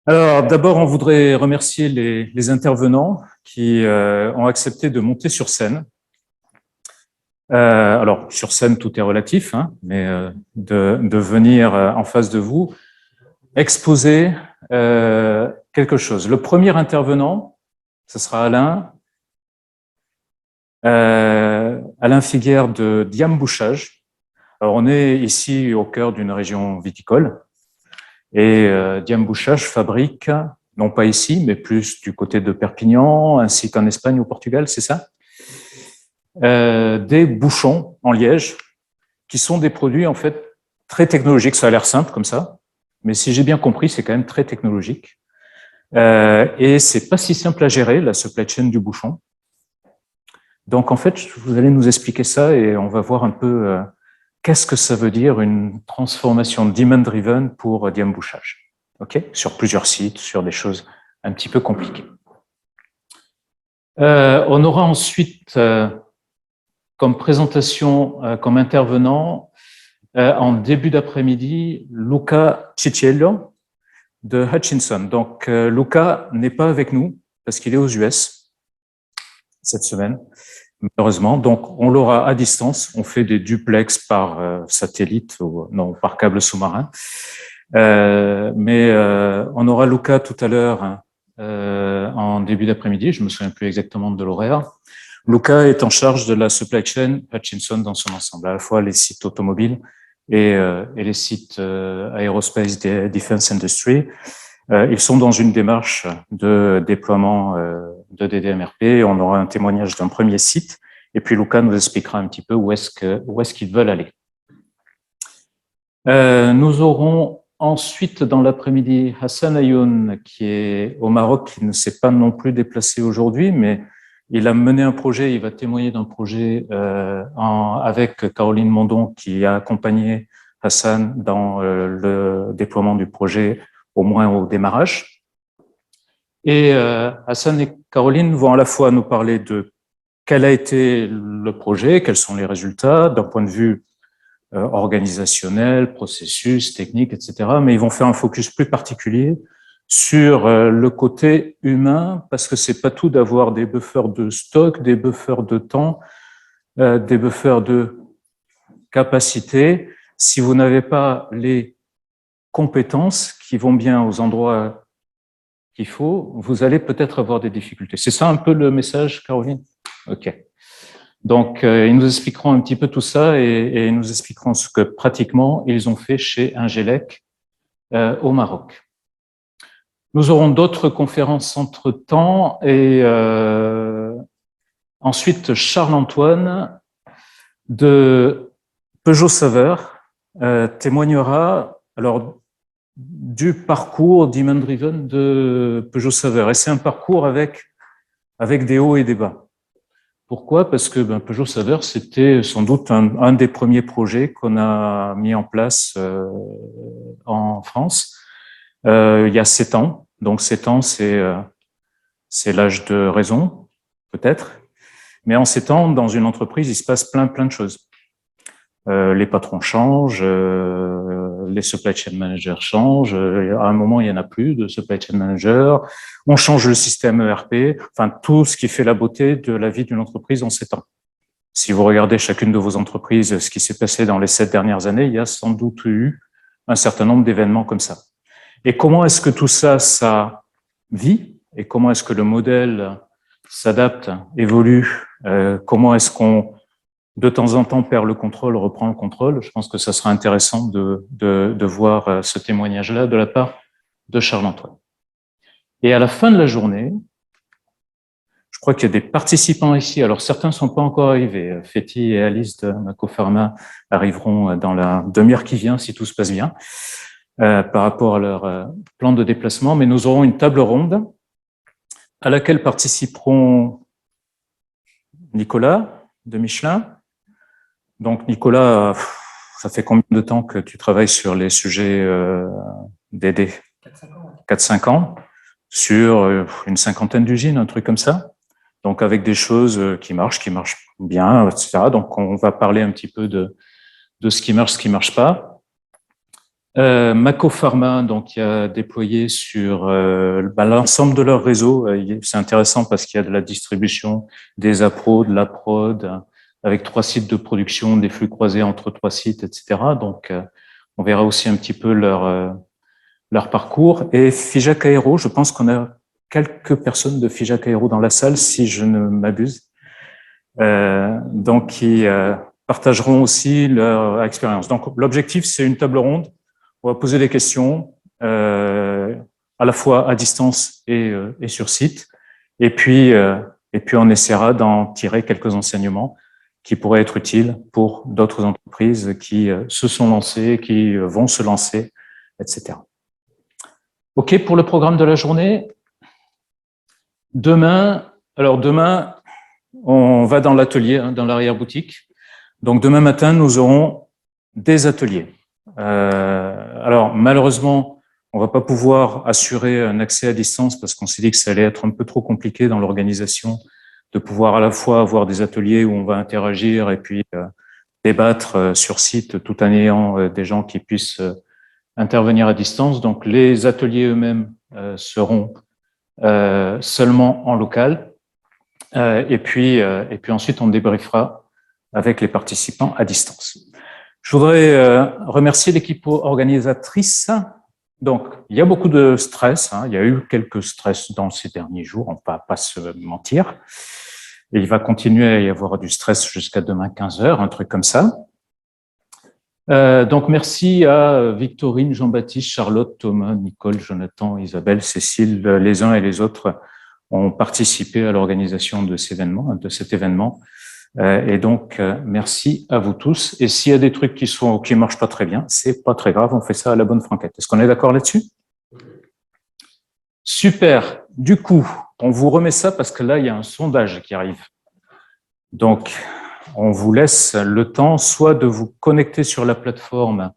Alors, d'abord, on voudrait remercier les intervenants qui ont accepté de monter sur scène. Alors, sur scène, tout est relatif, hein, mais de venir en face de vous exposer quelque chose. Le premier intervenant, ce sera Alain Figuère de Diam Bouchage. Alors, on est ici au cœur d'une région viticole. Et Diam Bouchage fabrique, non pas ici, mais plus du côté de Perpignan, ainsi qu'en Espagne ou au Portugal, c'est ça, des bouchons en liège, qui sont des produits en fait très technologiques. Ça a l'air simple comme ça, mais si j'ai bien compris, c'est quand même très technologique. Et c'est pas si simple à gérer, la supply chain du bouchon. Donc en fait, vous allez nous expliquer ça et on va voir un peu qu'est-ce que ça veut dire une transformation demand-driven pour Diam Bouchage. Okay, sur plusieurs sites, sur des choses un petit peu compliquées. On aura ensuite comme présentation, comme intervenant, en début d'après-midi, Luca Cicciello de Hutchinson. Donc, Luca n'est pas avec nous parce qu'il est aux US cette semaine, malheureusement. Donc, on l'aura à distance. On fait des duplex par satellite, ou non, par câble sous-marin. Mais on aura Luca tout à l'heure en début d'après-midi, je me souviens plus exactement de l'horaire. Luca est en charge de la supply chain Hutchinson dans son ensemble, à la fois les sites automobiles et les sites aerospace defense industry. Ils sont dans une démarche de déploiement de DDMRP. On aura un témoignage d'un premier site et puis Luca nous expliquera un petit peu où est-ce qu'ils veulent aller. Nous aurons ensuite, dans l'après-midi, Hassan Ayoun, qui est au Maroc, qui ne s'est pas non plus déplacé aujourd'hui, mais il a mené un projet, il va témoigner d'un projet avec Caroline Mondon, qui a accompagné Hassan dans le déploiement du projet, au moins au démarrage. Et Hassan et Caroline vont à la fois nous parler de quel a été le projet, quels sont les résultats, d'un point de vue organisationnel, processus, technique, etc. Mais ils vont faire un focus plus particulier sur le côté humain, parce que c'est pas tout d'avoir des buffers de stock, des buffers de temps, des buffers de capacité. Si vous n'avez pas les compétences qui vont bien aux endroits qu'il faut, vous allez peut-être avoir des difficultés. C'est ça un peu le message, Caroline? Ok. Donc, ils nous expliqueront un petit peu tout ça et nous expliqueront ce que pratiquement ils ont fait chez Ingelec au Maroc. Nous aurons d'autres conférences entre-temps et ensuite Charles-Antoine de Peugeot Saveur témoignera alors du parcours Demand Driven de Peugeot Saveur. Et c'est un parcours avec des hauts et des bas. Pourquoi? Parce que Peugeot Saveur, c'était sans doute un des premiers projets qu'on a mis en place en France il y a 7 ans. Donc 7 ans, c'est l'âge de raison, peut-être. Mais en 7 ans, dans une entreprise, il se passe plein de choses. Les patrons changent, les supply chain managers changent. À un moment, il n'y en a plus de supply chain manager. On change le système ERP. Enfin, tout ce qui fait la beauté de la vie d'une entreprise en 7 ans. Si vous regardez chacune de vos entreprises, ce qui s'est passé dans les 7 dernières années, il y a sans doute eu un certain nombre d'événements comme ça. Et comment est-ce que tout ça, ça vit? Et comment est-ce que le modèle s'adapte, évolue? Comment est-ce qu'on de temps en temps perd le contrôle, reprend le contrôle? Je pense que ça sera intéressant de voir ce témoignage-là de la part de Charles-Antoine. Et à la fin de la journée, je crois qu'il y a des participants ici. Alors, certains ne sont pas encore arrivés. Féti et Alice de Maco-Pharma arriveront dans la demi-heure qui vient, si tout se passe bien, par rapport à leur plan de déplacement. Mais nous aurons une table ronde à laquelle participeront Nicolas de Michelin. Donc, Nicolas, ça fait combien de temps que tu travailles sur les sujets DD? 4-5 ans. Sur une cinquantaine d'usines, un truc comme ça. Donc, avec des choses qui marchent bien, etc. Donc, on va parler un petit peu de ce qui marche pas. Mako Pharma, donc, qui a déployé sur l'ensemble de leur réseau. C'est intéressant parce qu'il y a de la distribution, des appros, de la prod, avec 3 sites de production, des flux croisés entre 3 sites, etc. Donc, on verra aussi un petit peu leur parcours. Et Figeac Aero, je pense qu'on a quelques personnes de Figeac Aero dans la salle, si je ne m'abuse. Donc, qui partageront aussi leur expérience. Donc, l'objectif, c'est une table ronde. On va poser des questions, à la fois à distance et sur site. Et puis, on essaiera d'en tirer quelques enseignements qui pourraient être utiles pour d'autres entreprises qui se sont lancées, qui vont se lancer, etc. OK pour le programme de la journée. Demain, on va dans l'atelier, dans l'arrière-boutique. Donc, demain matin, nous aurons des ateliers. Alors, malheureusement, on va pas pouvoir assurer un accès à distance parce qu'on s'est dit que ça allait être un peu trop compliqué dans l'organisation de pouvoir à la fois avoir des ateliers où on va interagir et puis débattre sur site tout en ayant des gens qui puissent intervenir à distance. Donc, les ateliers eux-mêmes seront seulement en local. Et puis ensuite, on débriefera avec les participants à distance. Je voudrais remercier l'équipe organisatrice. Donc, il y a beaucoup de stress. Il y a eu quelques stress dans ces derniers jours, on ne va pas se mentir. Et il va continuer à y avoir du stress jusqu'à demain 15h, un truc comme ça. Donc, merci à Victorine, Jean-Baptiste, Charlotte, Thomas, Nicole, Jonathan, Isabelle, Cécile. Les uns et les autres ont participé à l'organisation de cet événement. Et donc, merci à vous tous. Et s'il y a des trucs qui marchent pas très bien, c'est pas très grave, on fait ça à la bonne franquette. Est-ce qu'on est d'accord là-dessus? Super. Du coup, on vous remet ça parce que là, il y a un sondage qui arrive. Donc, on vous laisse le temps soit de vous connecter sur la plateforme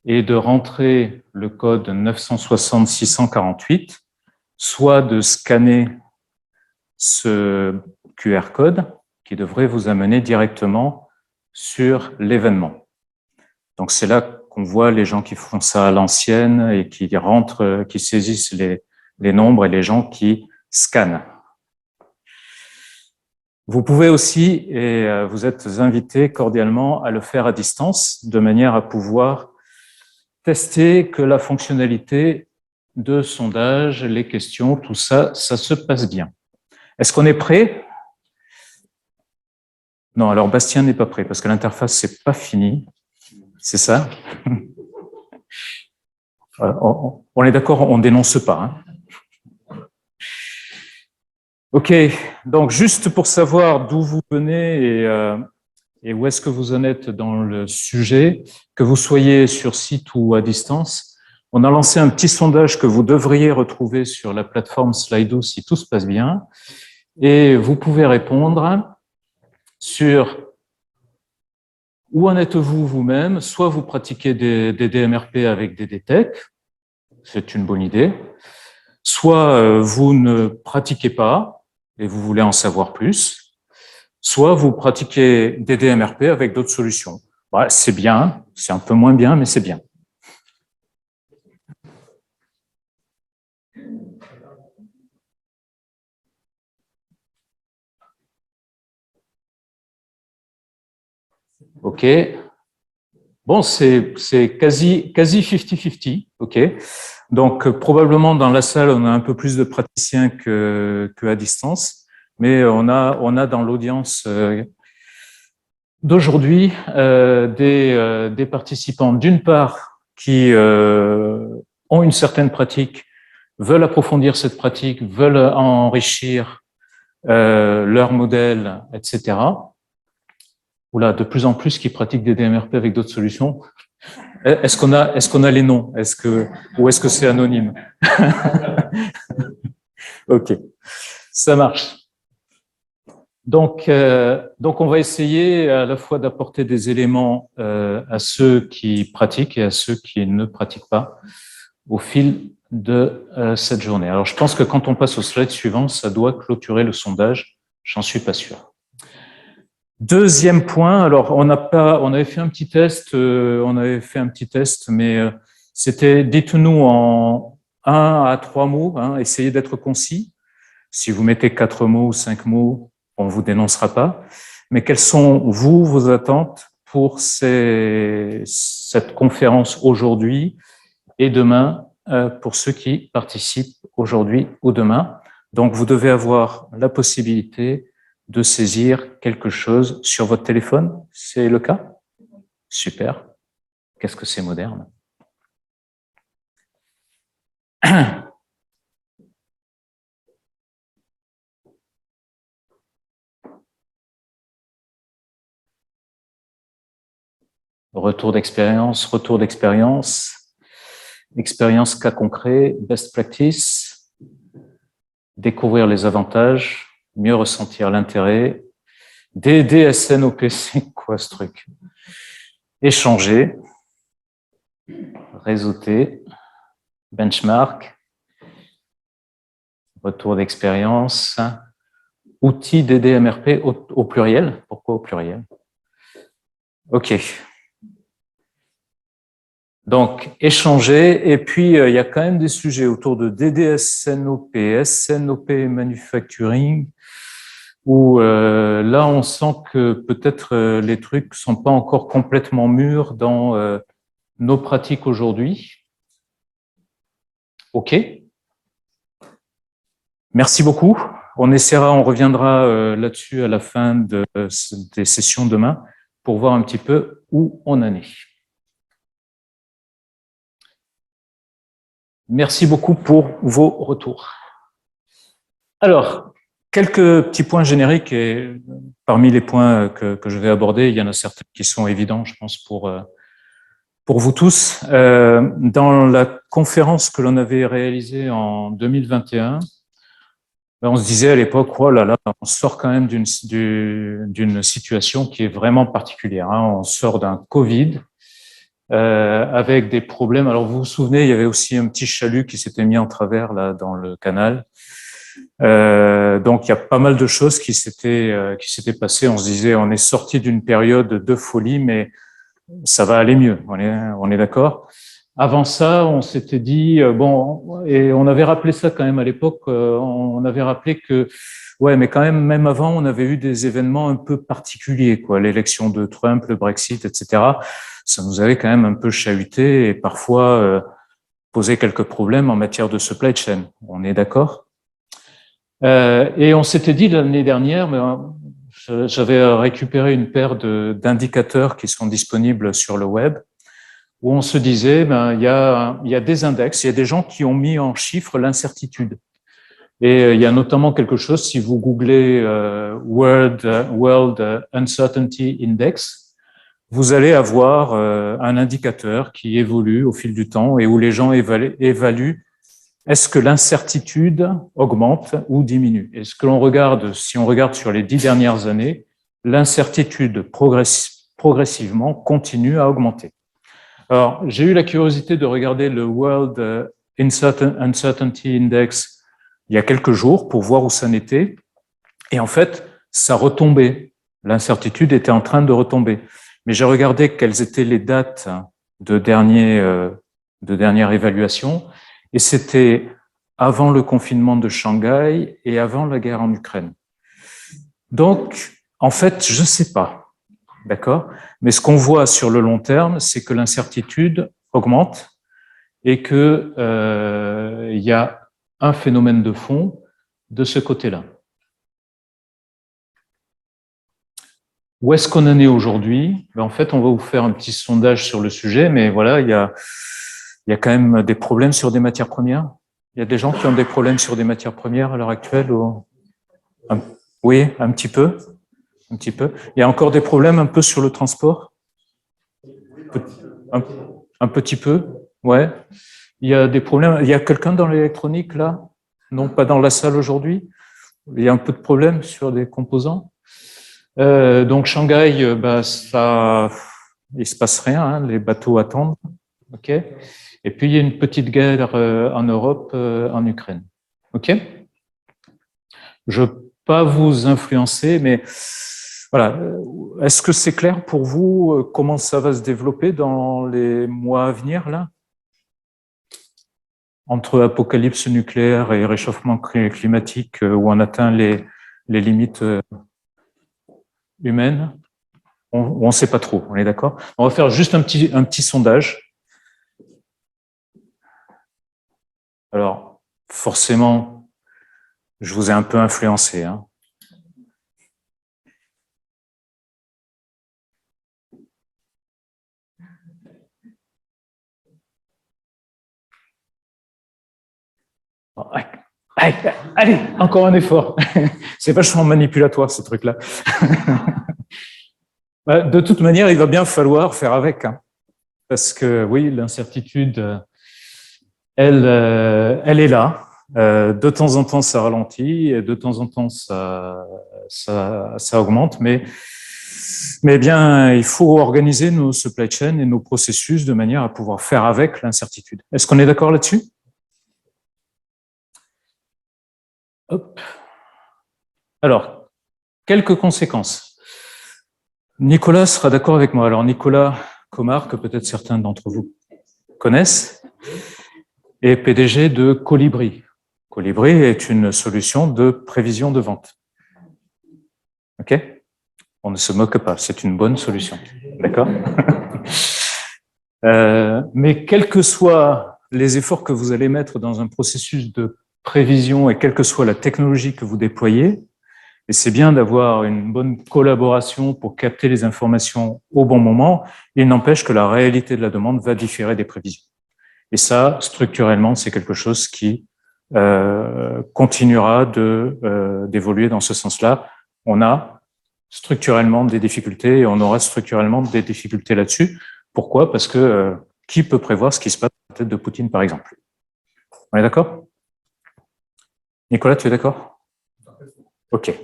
et de rentrer le code 960 648, soit de scanner ce QR code qui devrait vous amener directement sur l'événement. Donc, c'est là qu'on voit les gens qui font ça à l'ancienne et qui rentrent, qui saisissent les nombres et les gens qui scannent. Vous pouvez aussi, et vous êtes invités cordialement à le faire à distance, de manière à pouvoir tester que la fonctionnalité de sondage, les questions, tout ça, ça se passe bien. Est-ce qu'on est prêt? Non, alors Bastien n'est pas prêt parce que l'interface c'est pas fini. C'est ça? On est d'accord, on dénonce pas. Ok, donc juste pour savoir d'où vous venez et où est-ce que vous en êtes dans le sujet, que vous soyez sur site ou à distance, on a lancé un petit sondage que vous devriez retrouver sur la plateforme Slido si tout se passe bien. Et vous pouvez répondre sur où en êtes-vous vous-même. Soit vous pratiquez des DMRP avec des DTEC, c'est une bonne idée. Soit vous ne pratiquez pas et vous voulez en savoir plus. Soit vous pratiquez des DMRP avec d'autres solutions. Ouais, c'est bien, c'est un peu moins bien, mais c'est bien. OK. Bon, c'est quasi 50-50, OK. Donc, probablement dans la salle, on a un peu plus de praticiens que à distance, mais on a dans l'audience d'aujourd'hui des participants, d'une part, qui ont une certaine pratique, veulent approfondir cette pratique, veulent enrichir leur modèle, etc. Oula, de plus en plus qui pratiquent des DMRP avec d'autres solutions. Est-ce qu'on a les noms? Ou est-ce que c'est anonyme? Ok, ça marche. Donc, on va essayer à la fois d'apporter des éléments à ceux qui pratiquent et à ceux qui ne pratiquent pas au fil de cette journée. Alors, je pense que quand on passe au slide suivant, ça doit clôturer le sondage. J'en suis pas sûr. Deuxième point, alors on avait fait un petit test, mais C'était, dites-nous en 1 à 3 mots, hein, essayez d'être concis. Si vous mettez 4 mots ou 5 mots, on ne vous dénoncera pas. Mais quelles sont, vous, vos attentes pour cette conférence aujourd'hui et demain, pour ceux qui participent aujourd'hui ou demain? Donc, vous devez avoir la possibilité de saisir quelque chose sur votre téléphone. C'est le cas? Super. Qu'est-ce que c'est moderne? Retour d'expérience, expérience cas concret, best practice, découvrir les avantages, mieux ressentir l'intérêt, DDSNOP, c'est quoi ce truc? Échanger, réseauter, benchmark, retour d'expérience, outils DDMRP au pluriel. Pourquoi au pluriel? Ok. Donc, échanger, et puis il y a quand même des sujets autour de DDSNOP, SNOP Manufacturing, où là, on sent que peut-être les trucs sont pas encore complètement mûrs dans nos pratiques aujourd'hui. OK. Merci beaucoup. On reviendra là-dessus à la fin des sessions demain pour voir un petit peu où on en est. Merci beaucoup pour vos retours. Alors, quelques petits points génériques et parmi les points que je vais aborder, il y en a certains qui sont évidents, je pense, pour vous tous. Dans la conférence que l'on avait réalisée en 2021, on se disait à l'époque, oh là là, on sort quand même d'une situation qui est vraiment particulière. Hein. On sort d'un Covid avec des problèmes. Alors vous vous souvenez, il y avait aussi un petit chalut qui s'était mis en travers là dans le canal. Donc il y a pas mal de choses qui s'étaient passées. On se disait, on est sorti d'une période de folie, mais ça va aller mieux. On est d'accord. Avant ça, on s'était dit bon, et on avait rappelé ça quand même à l'époque. On avait rappelé que ouais, mais quand même avant, on avait eu des événements un peu particuliers, quoi. L'élection de Trump, le Brexit, etc. Ça nous avait quand même un peu chahuté et parfois posé quelques problèmes en matière de supply chain. On est d'accord? Et on s'était dit l'année dernière, mais j'avais récupéré une paire d'indicateurs qui sont disponibles sur le web, où on se disait, il y a des index, il y a des gens qui ont mis en chiffres l'incertitude. Et il y a notamment quelque chose, si vous googlez World Uncertainty Index, vous allez avoir un indicateur qui évolue au fil du temps et où les gens évaluent est-ce que l'incertitude augmente ou diminue. Et ce que l'on regarde, si on regarde sur les 10 dernières années, l'incertitude progressivement continue à augmenter. Alors, j'ai eu la curiosité de regarder le World Uncertainty Index il y a quelques jours pour voir où ça en était. Et en fait, ça retombait. L'incertitude était en train de retomber. Mais j'ai regardé quelles étaient les dates de dernière évaluation. Et c'était avant le confinement de Shanghai et avant la guerre en Ukraine. Donc, en fait, je ne sais pas. D'accord? Mais ce qu'on voit sur le long terme, c'est que l'incertitude augmente et que il y a un phénomène de fond de ce côté-là. Où est-ce qu'on en est aujourd'hui? En fait, on va vous faire un petit sondage sur le sujet, mais voilà, il y a quand même des problèmes sur des matières premières. Il y a des gens qui ont des problèmes sur des matières premières à l'heure actuelle ou... Oui, un petit peu. Un petit peu. Il y a encore des problèmes un peu sur le transport. Un petit peu, ouais. Il y a des problèmes. Il y a quelqu'un dans l'électronique là? Non, pas dans la salle aujourd'hui. Il y a un peu de problèmes sur des composants. Donc Shanghai, ça, il se passe rien. Hein, les bateaux attendent. Ok. Et puis il y a une petite guerre en Europe, en Ukraine. Ok. Je ne veux pas vous influencer, mais voilà. Est-ce que c'est clair pour vous comment ça va se développer dans les mois à venir là? entre apocalypse nucléaire et réchauffement climatique où on atteint les limites humaines, on ne sait pas trop, on est d'accord? On va faire juste un petit sondage. Alors, forcément, je vous ai un peu influencé, hein. Allez, encore un effort. C'est vachement manipulatoire, ce truc-là. De toute manière, il va bien falloir faire avec, hein, parce que oui, l'incertitude, elle est là. De temps en temps, ça ralentit, et de temps en temps, ça augmente, mais bien, il faut organiser nos supply chains et nos processus de manière à pouvoir faire avec l'incertitude. Est-ce qu'on est d'accord là-dessus? Hop. Alors, quelques conséquences. Nicolas sera d'accord avec moi. Alors, Nicolas Comard, que peut-être certains d'entre vous connaissent, est PDG de Colibri. Colibri est une solution de prévision de vente. OK? On ne se moque pas, c'est une bonne solution. D'accord? Mais quels que soient les efforts que vous allez mettre dans un processus de prévision et quelle que soit la technologie que vous déployez, et c'est bien d'avoir une bonne collaboration pour capter les informations au bon moment, il n'empêche que la réalité de la demande va différer des prévisions. Et ça, structurellement, c'est quelque chose qui continuera d'évoluer dans ce sens-là. On a structurellement des difficultés et on aura structurellement des difficultés là-dessus. Pourquoi? Parce que qui peut prévoir ce qui se passe dans la tête de Poutine, par exemple? On est d'accord? Nicolas, tu es d'accord? OK.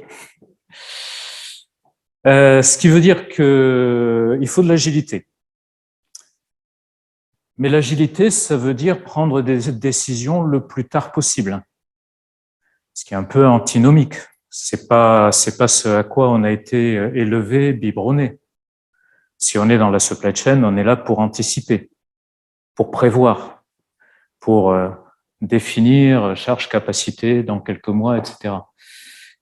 Ce qui veut dire qu'il faut de l'agilité. Mais l'agilité, ça veut dire prendre des décisions le plus tard possible. Ce qui est un peu antinomique. C'est pas ce à quoi on a été élevé, biberonné. Si on est dans la supply chain, on est là pour anticiper, pour prévoir, pour définir charge, capacité dans quelques mois, etc.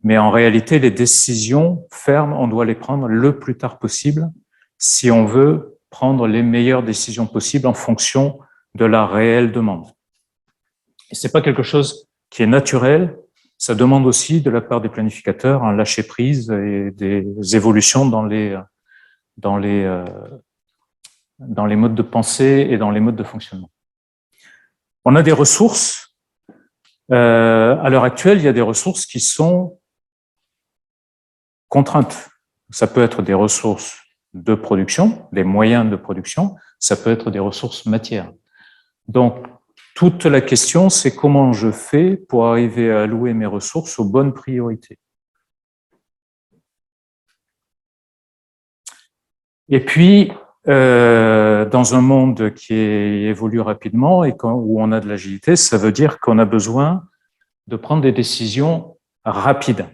Mais en réalité, les décisions fermes, on doit les prendre le plus tard possible si on veut prendre les meilleures décisions possibles en fonction de la réelle demande. Et c'est pas quelque chose qui est naturel. Ça demande aussi de la part des planificateurs un lâcher prise et des évolutions dans les modes de pensée et dans les modes de fonctionnement. On a des ressources. À l'heure actuelle, il y a des ressources qui sont contraintes. Ça peut être des ressources de production, des moyens de production, ça peut être des ressources matières. Donc, toute la question, c'est comment je fais pour arriver à allouer mes ressources aux bonnes priorités. Et puis, dans un monde qui évolue rapidement et où on a de l'agilité, ça veut dire qu'on a besoin de prendre des décisions rapides.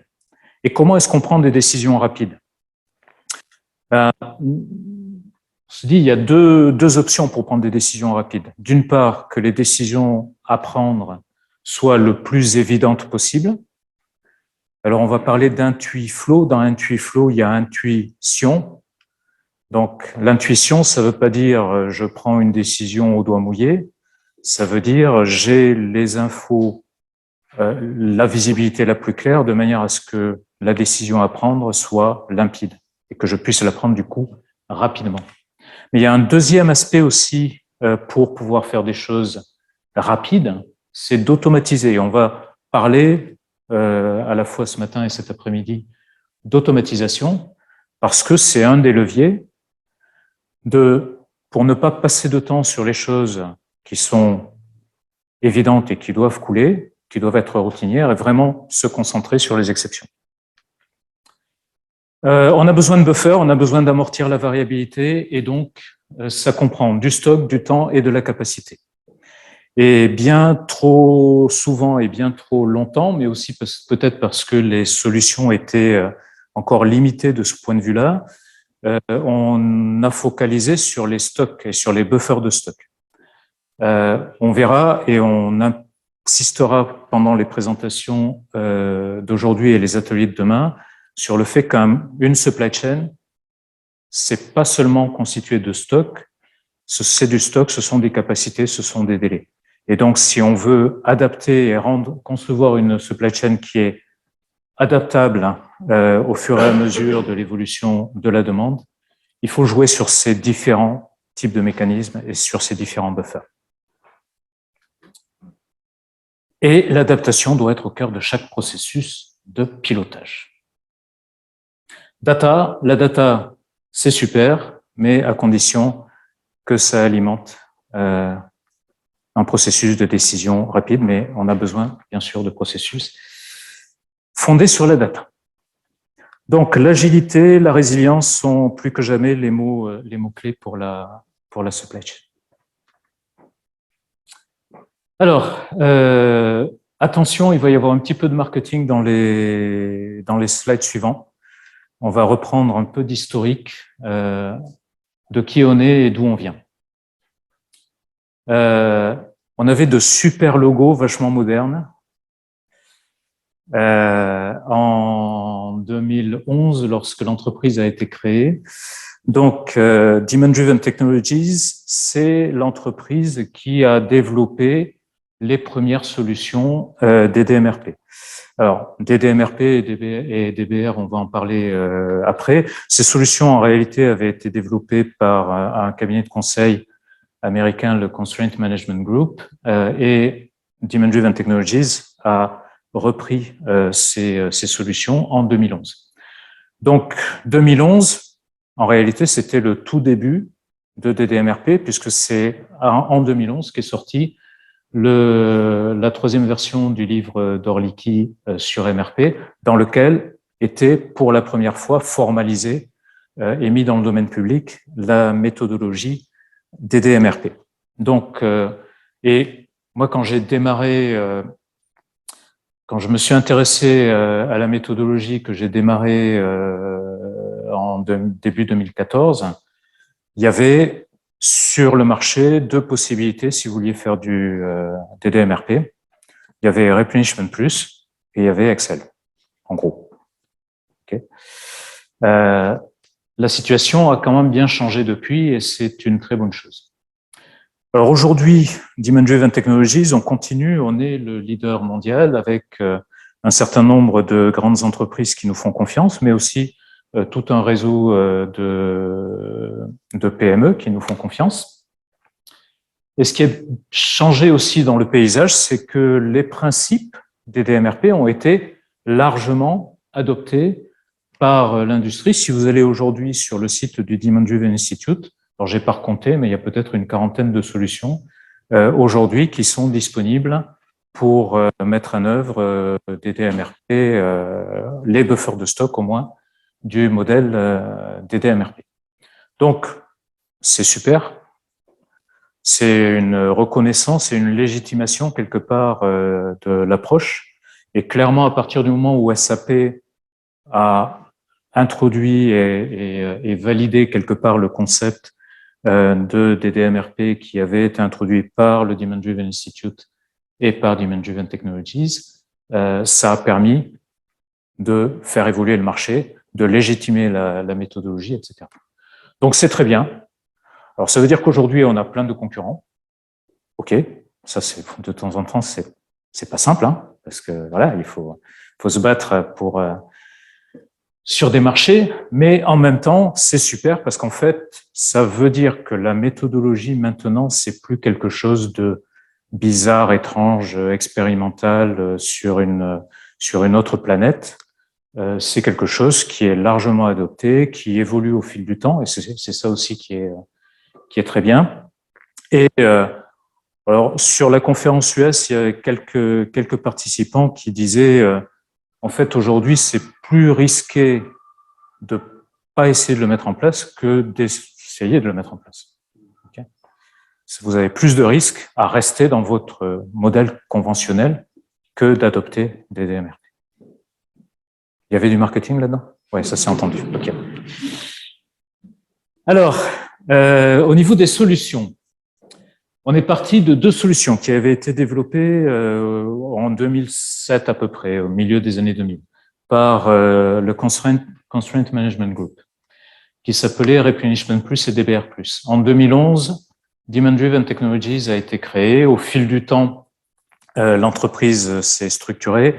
Et comment est-ce qu'on prend des décisions rapides? On se dit, il y a deux options pour prendre des décisions rapides. D'une part, que les décisions à prendre soient le plus évidentes possible. Alors, on va parler d'intuit-flow. Dans intuit-flow, il y a intuition. Donc, l'intuition, ça ne veut pas dire je prends une décision au doigt mouillé. Ça veut dire j'ai les infos, la visibilité la plus claire de manière à ce que la décision à prendre soit limpide et que je puisse la prendre du coup rapidement. Mais il y a un deuxième aspect aussi pour pouvoir faire des choses rapides, c'est d'automatiser. On va parler à la fois ce matin et cet après-midi d'automatisation parce que c'est un des leviers pour ne pas passer de temps sur les choses qui sont évidentes et qui doivent couler, qui doivent être routinières et vraiment se concentrer sur les exceptions. On a besoin de buffer, on a besoin d'amortir la variabilité et donc ça comprend du stock, du temps et de la capacité. Et bien trop souvent et bien trop longtemps, mais aussi peut-être parce que les solutions étaient encore limitées de ce point de vue-là, on a focalisé sur les stocks et sur les buffers de stock. On verra et on insistera pendant les présentations d'aujourd'hui et les ateliers de demain sur le fait qu'une supply chain, c'est pas seulement constitué de stock, c'est du stock, ce sont des capacités, ce sont des délais. Et donc, si on veut adapter et concevoir une supply chain qui est adaptable au fur et à mesure de l'évolution de la demande, il faut jouer sur ces différents types de mécanismes et sur ces différents buffers. Et l'adaptation doit être au cœur de chaque processus de pilotage. La data, c'est super, mais à condition que ça alimente un processus de décision rapide, mais on a besoin, bien sûr, de processus fondés sur la data. Donc, l'agilité, la résilience sont plus que jamais les mots-clés pour la supply chain. Alors, attention, il va y avoir un petit peu de marketing dans les slides suivants. On va reprendre un peu d'historique de qui on est et d'où on vient. On avait de super logos vachement modernes. En 2011, lorsque l'entreprise a été créée. Donc, Demand Driven Technologies, c'est l'entreprise qui a développé les premières solutions DDMRP. Alors, DDMRP et DBR, on va en parler après. Ces solutions, en réalité, avaient été développées par un cabinet de conseil américain, le Constraint Management Group, et Demand Driven Technologies a repris ces solutions en 2011. Donc, 2011, en réalité, c'était le tout début de DDMRP, puisque c'est en 2011 qu'est sorti la troisième version du livre d'Orlicki sur MRP, dans lequel était pour la première fois formalisée et mis dans le domaine public la méthodologie DDMRP. Donc, et moi, quand j'ai démarré, quand je me suis intéressé à la méthodologie, que j'ai démarré en début 2014, il y avait sur le marché deux possibilités si vous vouliez faire du DDMRP. Il y avait Replenishment Plus et il y avait Excel, en gros. Okay. La situation a quand même bien changé depuis et c'est une très bonne chose. Alors aujourd'hui, Demand Driven Technologies, on continue, on est le leader mondial avec un certain nombre de grandes entreprises qui nous font confiance, mais aussi tout un réseau de PME qui nous font confiance. Et ce qui a changé aussi dans le paysage, c'est que les principes des DMRP ont été largement adoptés par l'industrie. Si vous allez aujourd'hui sur le site du Demand Driven Institute, alors j'ai pas recompté, mais il y a peut-être une quarantaine de solutions aujourd'hui qui sont disponibles pour mettre en œuvre des DMRP, les buffers de stock au moins, du modèle des DMRP. Donc, c'est super. C'est une reconnaissance et une légitimation quelque part de l'approche. Et clairement, à partir du moment où SAP a introduit et validé quelque part le concept de DDMRP qui avait été introduit par le Demand Driven Institute et par Demand Driven Technologies, ça a permis de faire évoluer le marché, de légitimer la méthodologie, etc. Donc c'est très bien. Alors ça veut dire qu'aujourd'hui on a plein de concurrents. Ok, ça c'est de temps en temps c'est pas simple, hein, parce que voilà, il faut se battre pour sur des marchés, mais en même temps, c'est super parce qu'en fait, ça veut dire que la méthodologie maintenant, c'est plus quelque chose de bizarre, étrange, expérimental sur une autre planète. C'est quelque chose qui est largement adopté, qui évolue au fil du temps, et c'est ça aussi qui est très bien. Et alors sur la conférence US, il y a quelques participants qui disaient en fait aujourd'hui c'est plus risqué de pas essayer de le mettre en place que d'essayer de le mettre en place. Okay. Vous avez plus de risques à rester dans votre modèle conventionnel que d'adopter des DMRP. Il y avait du marketing là-dedans? Oui, ça s'est entendu. Okay. Alors, au niveau des solutions, On est parti de deux solutions qui avaient été développées en 2007 à peu près, au milieu des années 2000, par le Constraint Management Group, qui s'appelait Replenishment Plus et DBR Plus. En 2011, Demand Driven Technologies a été créé. Au fil du temps, l'entreprise s'est structurée.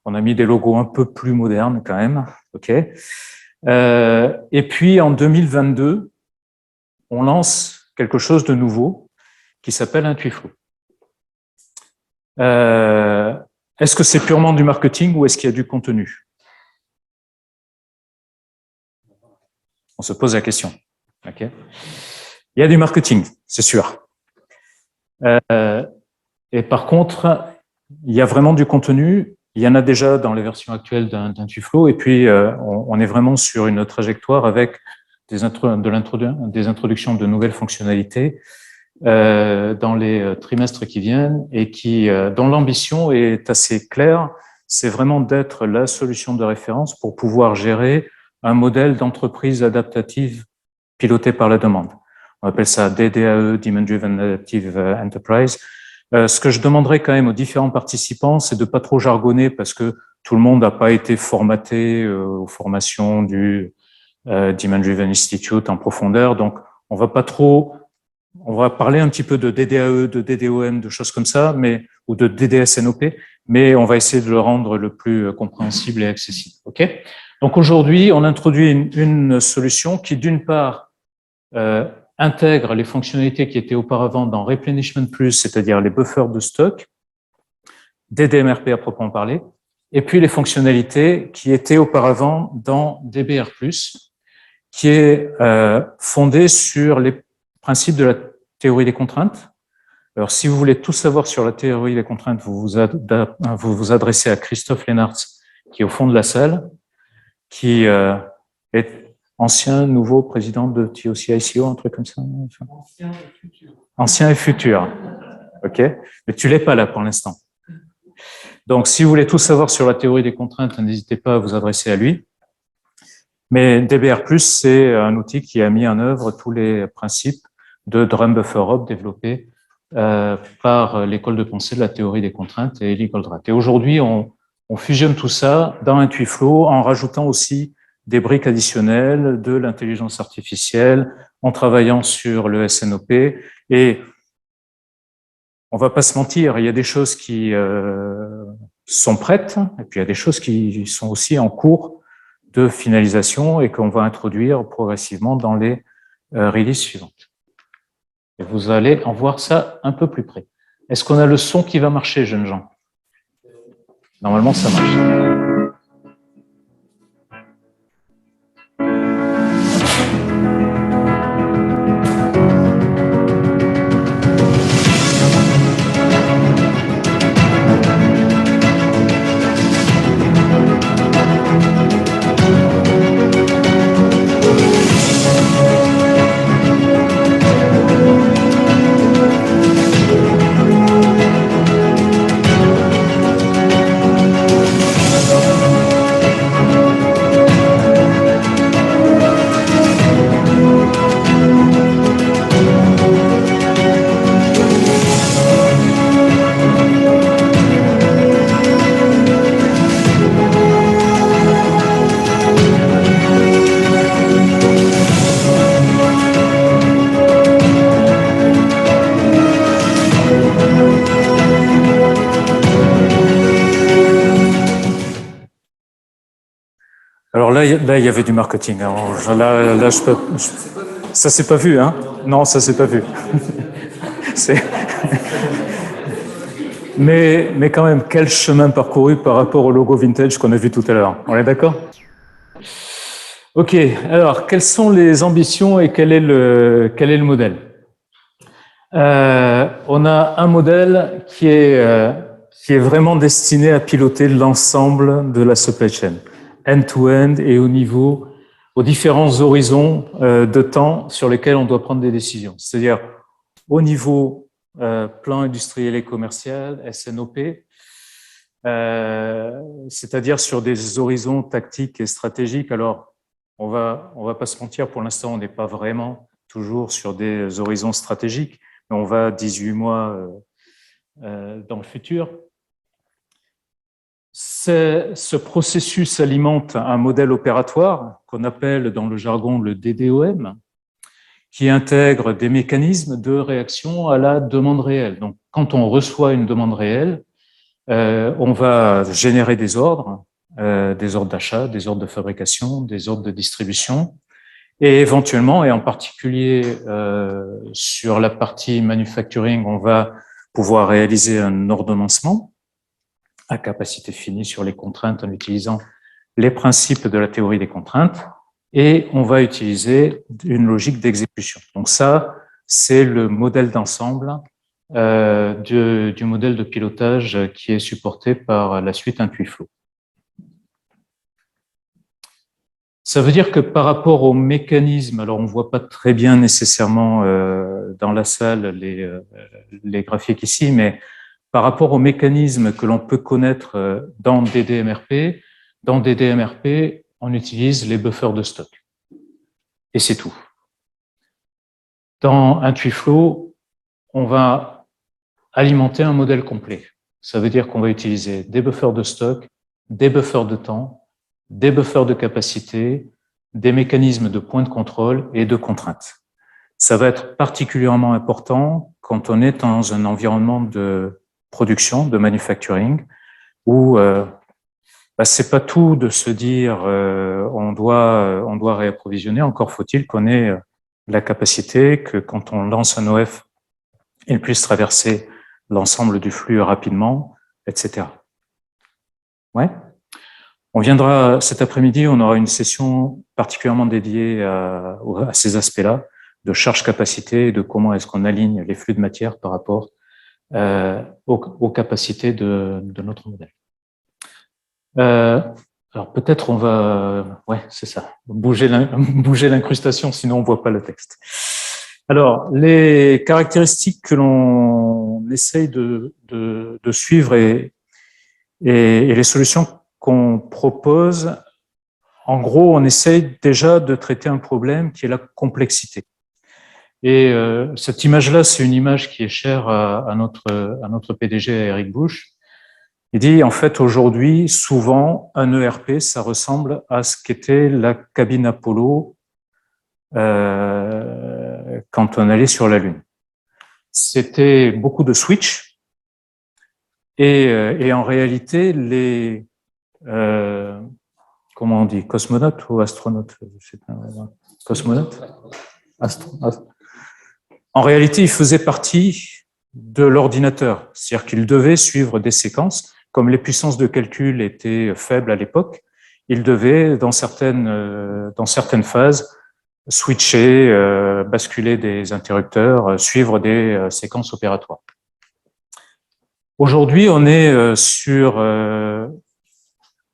On a mis des logos un peu plus modernes quand même. Ok. Et puis en 2022, on lance quelque chose de nouveau qui s'appelle Intuiflow. Est-ce que c'est purement du marketing ou est-ce qu'il y a du contenu? On se pose la question. Okay. Il y a du marketing, c'est sûr. Et par contre, il y a vraiment du contenu. Il y en a déjà dans les versions actuelles d'Intuiflow. Et puis, on est vraiment sur une trajectoire avec des introductions de nouvelles fonctionnalités dans les trimestres qui viennent et dont l'ambition est assez claire. C'est vraiment d'être la solution de référence pour pouvoir gérer un modèle d'entreprise adaptative piloté par la demande. On appelle ça DDAE, Demand Driven Adaptive Enterprise. Ce que je demanderais quand même aux différents participants, c'est de pas trop jargonner parce que tout le monde n'a pas été formaté aux formations du Demand Driven Institute en profondeur. Donc, on va parler un petit peu de DDAE, de DDOM, de choses comme ça, ou de DDSNOP, mais on va essayer de le rendre le plus compréhensible et accessible. Ok. Donc aujourd'hui, on introduit une solution qui, d'une part, intègre les fonctionnalités qui étaient auparavant dans Replenishment Plus, c'est-à-dire les buffers de stock, DDMRP à proprement parler, et puis les fonctionnalités qui étaient auparavant dans DBR Plus, qui est fondée sur les principes de la théorie des contraintes. Alors, si vous voulez tout savoir sur la théorie des contraintes, vous vous adressez à Christophe Lennartz, qui est au fond de la salle, qui est ancien, nouveau président de TOC-ICO, un truc comme ça. Ancien et futur. Ancien et futur. OK. Mais tu l'es pas là pour l'instant. Donc, si vous voulez tout savoir sur la théorie des contraintes, n'hésitez pas à vous adresser à lui. Mais DBR+, c'est un outil qui a mis en œuvre tous les principes de Drum Buffer Hub développés par l'école de pensée de la théorie des contraintes et Eli Goldratt. Et aujourd'hui, on fusionne tout ça dans Intuiflow en rajoutant aussi des briques additionnelles, de l'intelligence artificielle, en travaillant sur le SNOP. Et on va pas se mentir, il y a des choses qui sont prêtes, et puis il y a des choses qui sont aussi en cours de finalisation et qu'on va introduire progressivement dans les releases suivantes. Et vous allez en voir ça un peu plus près. Est-ce qu'on a le son qui va marcher, jeunes gens? Normalement, ça marche. Alors là, il y avait du marketing. Alors là, ça s'est pas vu, hein? Non, ça s'est pas vu. mais quand même, quel chemin parcouru par rapport au logo vintage qu'on a vu tout à l'heure. On est d'accord? Ok. Alors, quelles sont les ambitions et quel est le modèle? On a un modèle qui est vraiment destiné à piloter l'ensemble de la supply chain, end-to-end et aux différents horizons de temps sur lesquels on doit prendre des décisions. C'est-à-dire au niveau plan industriel et commercial, SNOP, c'est-à-dire sur des horizons tactiques et stratégiques. Alors, on va pas se mentir, pour l'instant, on n'est pas vraiment toujours sur des horizons stratégiques, on va 18 mois dans le futur. Ce processus alimente un modèle opératoire qu'on appelle dans le jargon le DDoM, qui intègre des mécanismes de réaction à la demande réelle. Donc, quand on reçoit une demande réelle, on va générer des ordres d'achat, des ordres de fabrication, des ordres de distribution, et éventuellement, et en particulier sur la partie manufacturing, on va pouvoir réaliser un ordonnancement à capacité finie sur les contraintes en utilisant les principes de la théorie des contraintes, et on va utiliser une logique d'exécution. Donc ça, c'est le modèle d'ensemble du modèle de pilotage qui est supporté par la suite IntuiFlow. Ça veut dire que par rapport aux mécanismes, alors on ne voit pas très bien nécessairement dans la salle les graphiques ici, mais par rapport aux mécanismes que l'on peut connaître dans DDMRP, on utilise les buffers de stock. Et c'est tout. Dans IntuiFlow, on va alimenter un modèle complet. Ça veut dire qu'on va utiliser des buffers de stock, des buffers de temps, des buffers de capacité, des mécanismes de points de contrôle et de contraintes. Ça va être particulièrement important quand on est dans un environnement de production, de manufacturing, où c'est pas tout de se dire on doit réapprovisionner, encore faut-il qu'on ait la capacité que quand on lance un OF, il puisse traverser l'ensemble du flux rapidement, etc. Ouais. On viendra cet après-midi, on aura une session particulièrement dédiée à ces aspects-là, de charge-capacité, de comment est-ce qu'on aligne les flux de matière par rapport aux capacités de notre modèle. Alors peut-être on va, ouais, c'est ça, bouger l'incrustation, sinon on voit pas le texte. Alors, les caractéristiques que l'on essaye de suivre et les solutions qu'on propose, en gros, on essaye déjà de traiter un problème qui est la complexité. Et cette image-là, c'est une image qui est chère à notre PDG, à Eric Bush. Il dit, en fait, aujourd'hui, souvent, un ERP, ça ressemble à ce qu'était la cabine Apollo quand on allait sur la Lune. C'était beaucoup de switch et en réalité, les comment on dit, cosmonautes ou astronautes? Cosmonautes? En réalité, ils faisaient partie de l'ordinateur, c'est-à-dire qu'ils devaient suivre des séquences. Comme les puissances de calcul étaient faibles à l'époque, ils devaient, dans certaines phases, switcher, basculer des interrupteurs, suivre des séquences opératoires. Aujourd'hui, on est sur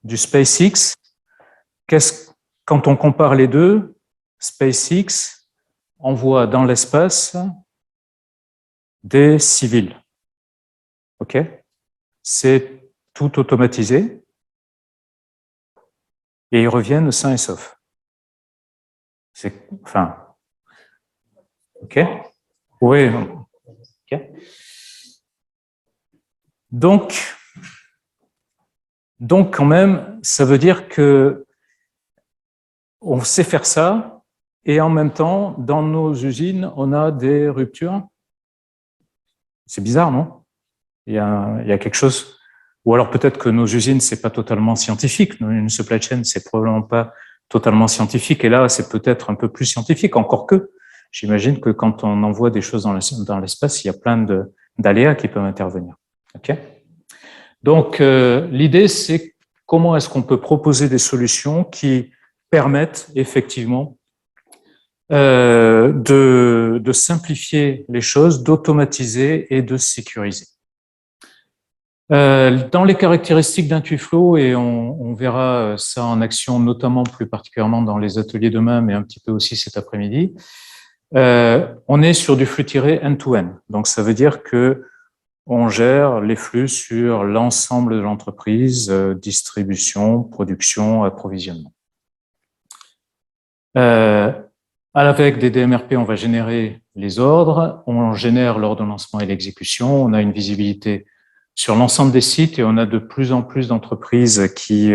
du SpaceX. Quand on compare les deux, SpaceX envoie dans l'espace des civils. OK? C'est tout automatisé et ils reviennent sains et saufs. Enfin, OK? Oui. OK. Donc, quand même, ça veut dire que on sait faire ça et en même temps, dans nos usines, on a des ruptures. C'est bizarre, non? Il y a quelque chose. Ou alors peut-être que nos usines, c'est pas totalement scientifique. Une supply chain, c'est probablement pas totalement scientifique. Et là, c'est peut-être un peu plus scientifique, encore que. J'imagine que quand on envoie des choses dans l'espace, il y a plein d'aléas qui peuvent intervenir. OK? Donc, l'idée, c'est comment est-ce qu'on peut proposer des solutions qui permettent effectivement de simplifier les choses, d'automatiser et de sécuriser. Dans les caractéristiques d'IntuiFlow, et on verra ça en action, notamment plus particulièrement dans les ateliers demain, mais un petit peu aussi cet après-midi, on est sur du flux tiré end-to-end. Donc, ça veut dire que on gère les flux sur l'ensemble de l'entreprise, distribution, production, approvisionnement. Avec des DMRP, on va générer les ordres, on génère l'ordonnancement et l'exécution, on a une visibilité sur l'ensemble des sites et on a de plus en plus d'entreprises qui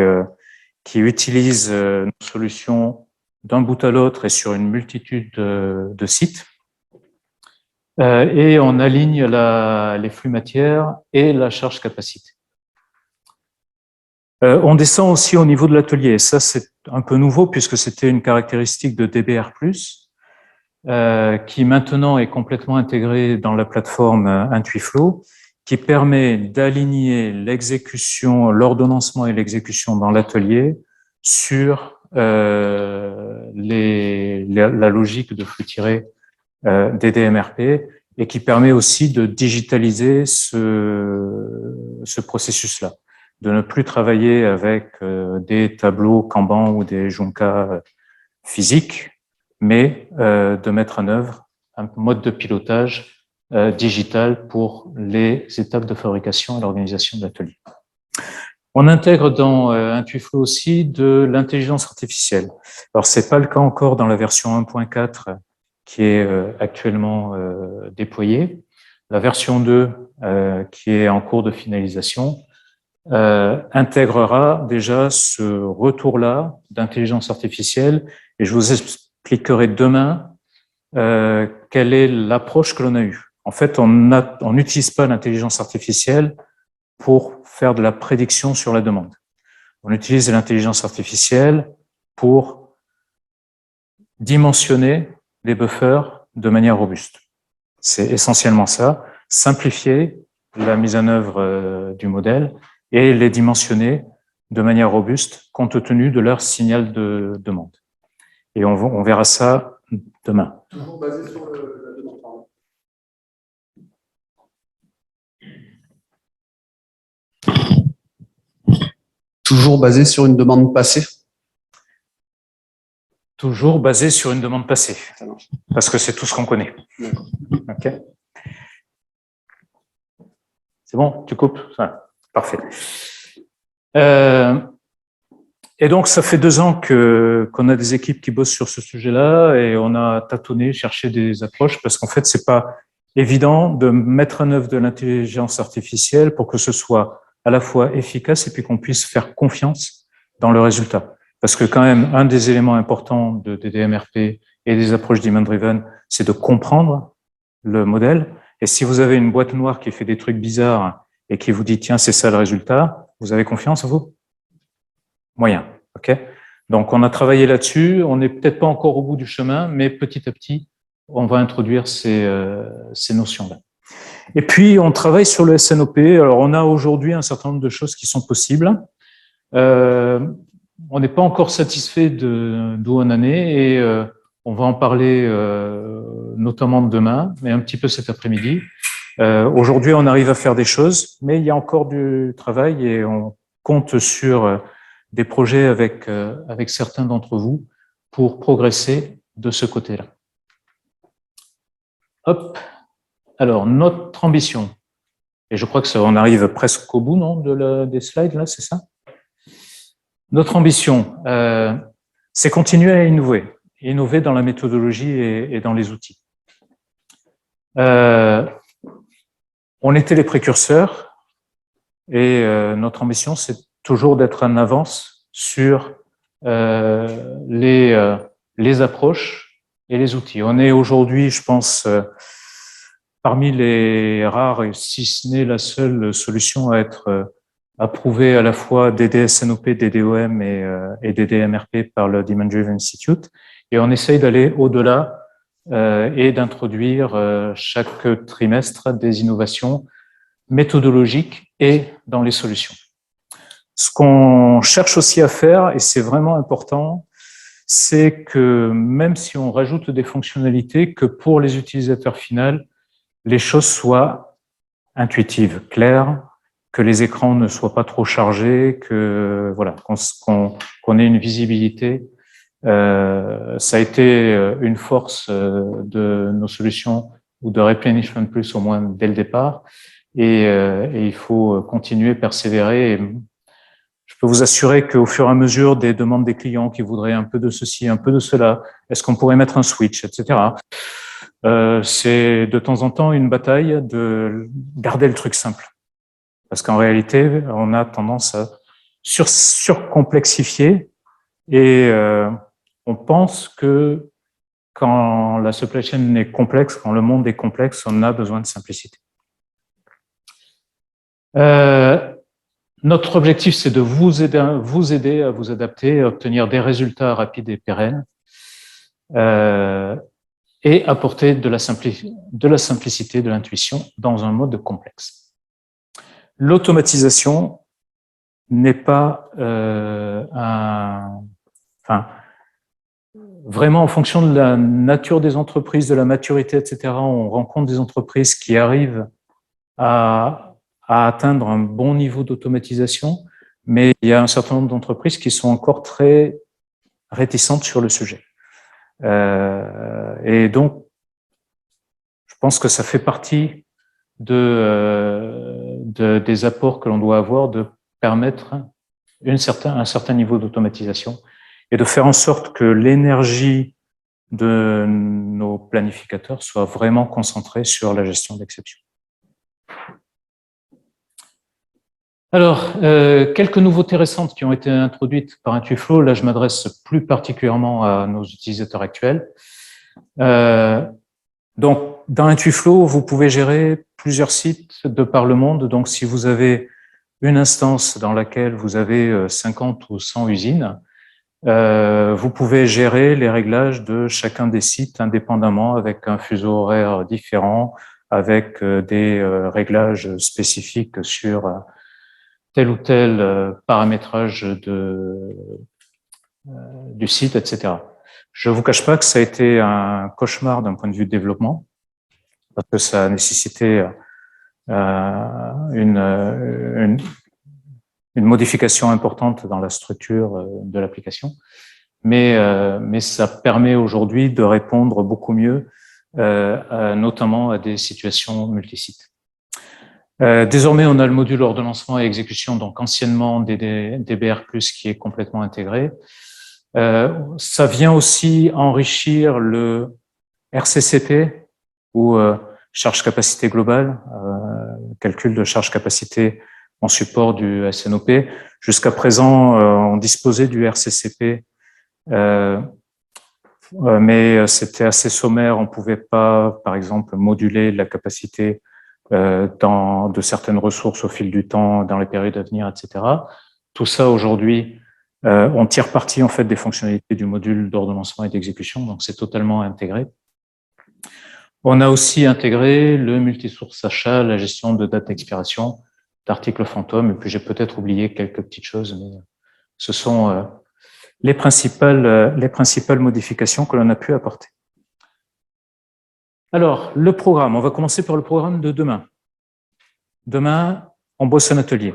utilisent nos solutions d'un bout à l'autre et sur une multitude de sites. Et on aligne les flux matières et la charge capacité. On descend aussi au niveau de l'atelier. Et ça, c'est un peu nouveau puisque c'était une caractéristique de DBR+, qui maintenant est complètement intégrée dans la plateforme Intuiflow, qui permet d'aligner l'exécution, l'ordonnancement et l'exécution dans l'atelier sur la logique de flux tiré des DMRP et qui permet aussi de digitaliser ce processus-là, de ne plus travailler avec des tableaux Kanban ou des Junka physiques, mais de mettre en œuvre un mode de pilotage digital pour les étapes de fabrication et l'organisation de l'atelier. On intègre dans Intuiflow aussi de l'intelligence artificielle. Alors, c'est pas le cas encore dans la version 1.4 qui est actuellement déployée. La version 2, qui est en cours de finalisation, intégrera déjà ce retour-là d'intelligence artificielle et je vous expliquerai demain quelle est l'approche que l'on a eue. En fait, on n'utilise pas l'intelligence artificielle pour faire de la prédiction sur la demande. On utilise l'intelligence artificielle pour dimensionner les buffers de manière robuste. C'est essentiellement ça, simplifier la mise en œuvre du modèle et les dimensionner de manière robuste compte tenu de leur signal de demande. Et on verra ça demain. Toujours basé sur la demande, pardon. Toujours basé sur une demande passée. Toujours basé sur une demande passée, parce que c'est tout ce qu'on connaît. Ok. C'est bon, tu coupes? Parfait. Et donc, ça fait 2 ans qu'on a des équipes qui bossent sur ce sujet-là et on a tâtonné, cherché des approches parce qu'en fait, c'est pas évident de mettre en œuvre de l'intelligence artificielle pour que ce soit à la fois efficace et puis qu'on puisse faire confiance dans le résultat. Parce que quand même, un des éléments importants des DMRP et des approches demand-driven, c'est de comprendre le modèle. Et si vous avez une boîte noire qui fait des trucs bizarres et qui vous dit, tiens, c'est ça le résultat, vous avez confiance en vous? Moyen, ok. Donc, on a travaillé là-dessus. On n'est peut-être pas encore au bout du chemin, mais petit à petit, on va introduire ces notions-là. Et puis, on travaille sur le SNOP. Alors, on a aujourd'hui un certain nombre de choses qui sont possibles. On n'est pas encore satisfait d'où on en est et on va en parler notamment demain, mais un petit peu cet après-midi. Aujourd'hui, on arrive à faire des choses, mais il y a encore du travail et on compte sur des projets avec certains d'entre vous pour progresser de ce côté-là. Hop. Alors, notre ambition, et je crois que ça, on arrive presque au bout, non, des slides, là, c'est ça? Notre ambition, c'est continuer à innover dans la méthodologie et dans les outils. On était les précurseurs et notre ambition, c'est toujours d'être en avance sur les approches et les outils. On est aujourd'hui, je pense, parmi les rares, si ce n'est la seule solution à être approuvée à la fois DDSNOP, DDOM et DDMRP par le Demand Driven Institute. Et on essaye d'aller au-delà et d'introduire chaque trimestre des innovations méthodologiques et dans les solutions. Ce qu'on cherche aussi à faire, et c'est vraiment important, c'est que même si on rajoute des fonctionnalités, que pour les utilisateurs finaux, les choses soient intuitives, claires, que les écrans ne soient pas trop chargés, que voilà, qu'on ait une visibilité. Ça a été une force de nos solutions ou de Replenishment Plus au moins dès le départ, et il faut continuer, persévérer. Et je peux vous assurer qu'au fur et à mesure des demandes des clients qui voudraient un peu de ceci, un peu de cela, est-ce qu'on pourrait mettre un switch, etc. C'est de temps en temps une bataille de garder le truc simple. Parce qu'en réalité, on a tendance à surcomplexifier et on pense que quand la supply chain est complexe, quand le monde est complexe, on a besoin de simplicité. Notre objectif, c'est de vous aider à vous adapter, à obtenir des résultats rapides et pérennes et apporter de la simplicité, de l'intuition dans un mode complexe. L'automatisation n'est pas vraiment en fonction de la nature des entreprises, de la maturité, etc. On rencontre des entreprises qui arrivent à atteindre un bon niveau d'automatisation, mais il y a un certain nombre d'entreprises qui sont encore très réticentes sur le sujet. Et donc, je pense que ça fait partie des apports que l'on doit avoir de permettre un certain niveau d'automatisation et de faire en sorte que l'énergie de nos planificateurs soit vraiment concentrée sur la gestion d'exception. Alors, quelques nouveautés récentes qui ont été introduites par Intuiflow. Là, je m'adresse plus particulièrement à nos utilisateurs actuels. Donc, dans Intuiflow, vous pouvez gérer plusieurs sites de par le monde. Donc, si vous avez une instance dans laquelle vous avez 50 ou 100 usines, vous pouvez gérer les réglages de chacun des sites indépendamment avec un fuseau horaire différent, avec des réglages spécifiques sur tel ou tel paramétrage du site, etc. Je ne vous cache pas que ça a été un cauchemar d'un point de vue de développement, parce que ça a nécessité une modification importante dans la structure de l'application, mais ça permet aujourd'hui de répondre beaucoup mieux, notamment à des situations multisites. Désormais, on a le module ordonnancement et exécution, donc anciennement DBR+, qui est complètement intégré. Ça vient aussi enrichir le RCCP, ou charge capacité globale, calcul de charge capacité en support du SNOP. Jusqu'à présent, on disposait du RCCP, mais c'était assez sommaire. On ne pouvait pas, par exemple, moduler la capacité de certaines ressources au fil du temps, dans les périodes à venir, etc. Tout ça, aujourd'hui, on tire parti en fait des fonctionnalités du module d'ordonnancement et d'exécution, donc c'est totalement intégré. On a aussi intégré le multisource achat, la gestion de date d'expiration, d'articles fantômes, et puis j'ai peut-être oublié quelques petites choses, mais ce sont les principales modifications que l'on a pu apporter. Alors, le programme, on va commencer par le programme de demain. Demain, on bosse un atelier.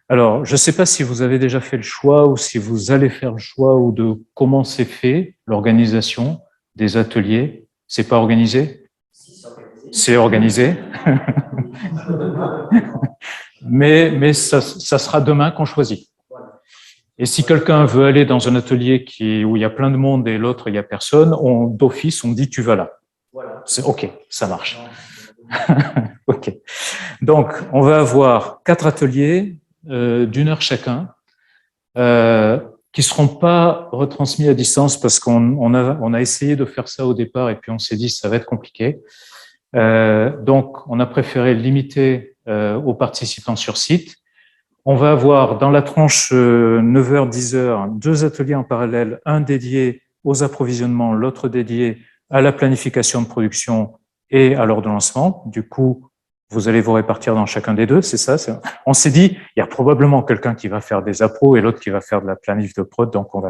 Alors, je ne sais pas si vous avez déjà fait le choix ou si vous allez faire le choix ou de comment c'est fait, l'organisation des ateliers. C'est pas organisé? C'est organisé. mais ça sera demain qu'on choisit. Et si quelqu'un veut aller dans un atelier où il y a plein de monde et l'autre, il n'y a personne, d'office, on dit tu vas là. C'est OK, ça marche. OK. Donc, on va avoir 4 ateliers d'1 heure chacun qui ne seront pas retransmis à distance parce qu'on a essayé de faire ça au départ et puis on s'est dit ça va être compliqué. Donc, on a préféré limiter aux participants sur site. On va avoir dans la tranche 9h, 10h, 2 ateliers en parallèle, un dédié aux approvisionnements, l'autre dédié à la planification de production et à l'ordonnancement. Du coup, vous allez vous répartir dans chacun des deux, c'est ça. On s'est dit, il y a probablement quelqu'un qui va faire des appros et l'autre qui va faire de la planif de prod, donc on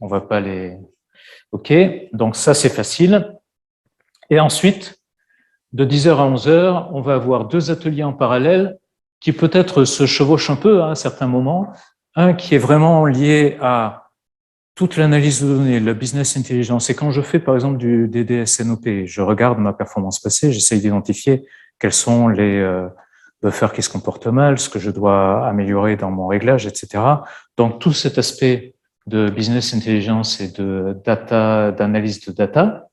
va pas les... OK, donc ça c'est facile. Et ensuite, de 10h à 11h, on va avoir 2 ateliers en parallèle qui peut-être se chevauchent un peu à un certain moment. Un qui est vraiment lié à toute l'analyse de données, la business intelligence. Et quand je fais, par exemple, du DDSNOP, je regarde ma performance passée, j'essaye d'identifier quels sont les buffer qui se comporte mal, ce que je dois améliorer dans mon réglage, etc. Donc, tout cet aspect de business intelligence et de data, d'analyse de data,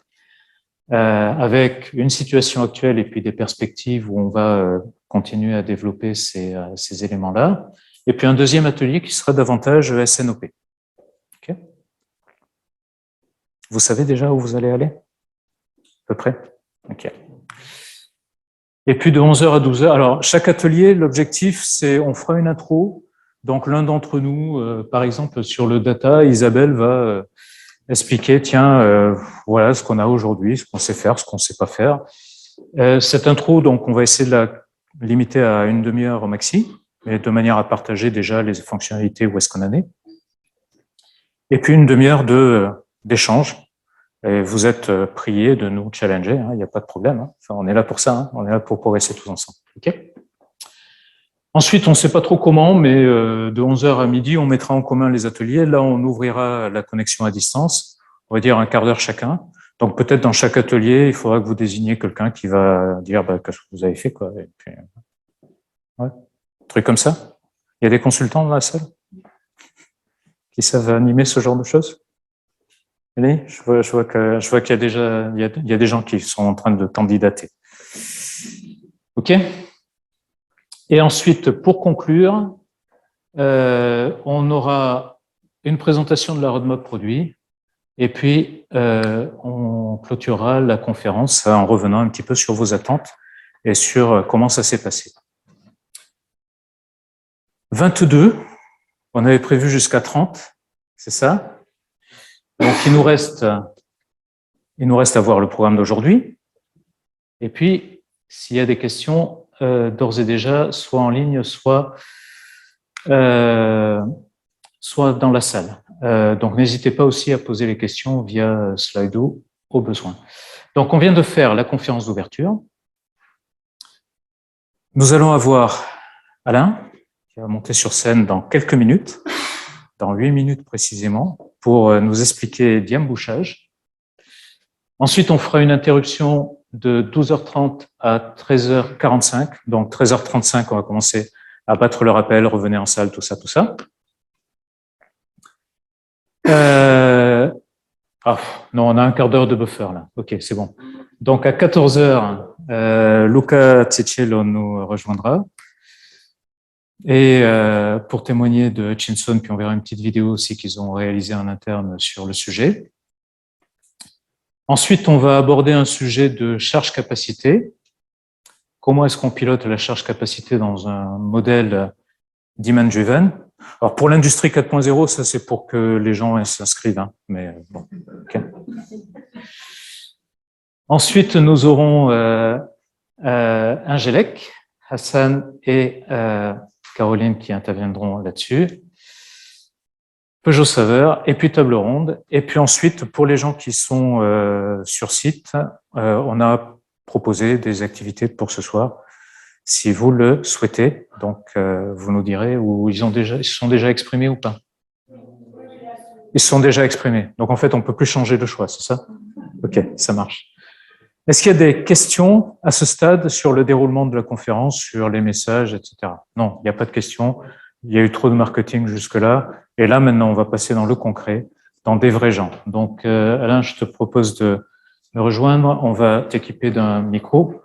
avec une situation actuelle et puis des perspectives où on va continuer à développer ces éléments-là. Et puis un deuxième atelier qui sera davantage SNOP. Okay. Vous savez déjà où vous allez aller? À peu près? Ok. Et puis de 11h à 12h, alors chaque atelier, l'objectif, c'est on fera une intro. Donc l'un d'entre nous, par exemple sur le data, Isabelle va expliquer, tiens, voilà ce qu'on a aujourd'hui, ce qu'on sait faire, ce qu'on ne sait pas faire. Cette intro, donc on va essayer de la limiter à une demi-heure au maxi, mais de manière à partager déjà les fonctionnalités, où est-ce qu'on en est. Et puis une demi-heure d'échange. Et vous êtes priés de nous challenger, il n'y a pas de problème. Enfin, on est là pour ça, on est là pour progresser tous ensemble. Okay. Ensuite, on ne sait pas trop comment, mais de 11h à midi, on mettra en commun les ateliers. Là, on ouvrira la connexion à distance, on va dire un quart d'heure chacun. Donc peut-être dans chaque atelier, il faudra que vous désigniez quelqu'un qui va dire qu'est-ce que vous avez fait, quoi. Et puis, ouais, un truc comme ça. Il y a des consultants dans la salle qui savent animer ce genre de choses. Allez, je vois qu'il y a déjà il y a des gens qui sont en train de candidater. Ok. Et ensuite, pour conclure, on aura une présentation de la roadmap produit, et puis on clôturera la conférence en revenant un petit peu sur vos attentes et sur comment ça s'est passé. 22, on avait prévu jusqu'à 30, c'est ça? Donc, il nous reste à voir le programme d'aujourd'hui. Et puis, s'il y a des questions, d'ores et déjà, soit en ligne, soit dans la salle. Donc, n'hésitez pas aussi à poser les questions via Slido au besoin. Donc, on vient de faire la conférence d'ouverture. Nous allons avoir Alain, qui va monter sur scène dans quelques minutes, dans 8 minutes précisément, pour nous expliquer diembouchage. Ensuite, on fera une interruption de 12h30 à 13h45. Donc, 13h35, on va commencer à battre le rappel, revenez en salle, tout ça, tout ça. Non, on a un quart d'heure de buffer, là. Ok, c'est bon. Donc, à 14h, Luca Cicciello nous rejoindra. Et pour témoigner de Hutchinson, puis on verra une petite vidéo aussi qu'ils ont réalisée en interne sur le sujet. Ensuite, on va aborder un sujet de charge-capacité. Comment est-ce qu'on pilote la charge-capacité dans un modèle demand-driven? Alors, pour l'industrie 4.0, ça, c'est pour que les gens s'inscrivent. Mais bon, ok. Ensuite, nous aurons Angelek, Hassan et Caroline qui interviendront là-dessus. Peugeot Saveur, et puis table ronde. Et puis ensuite, pour les gens qui sont sur site, on a proposé des activités pour ce soir, si vous le souhaitez. Donc, vous nous direz où ils se sont déjà exprimés ou pas. Ils se sont déjà exprimés. Donc, en fait, on ne peut plus changer de choix, c'est ça? Ok, ça marche. Est-ce qu'il y a des questions à ce stade sur le déroulement de la conférence, sur les messages, etc.? Non, il n'y a pas de questions. Il y a eu trop de marketing jusque-là. Et là, maintenant, on va passer dans le concret, dans des vrais gens. Donc, Alain, je te propose de me rejoindre. On va t'équiper d'un micro.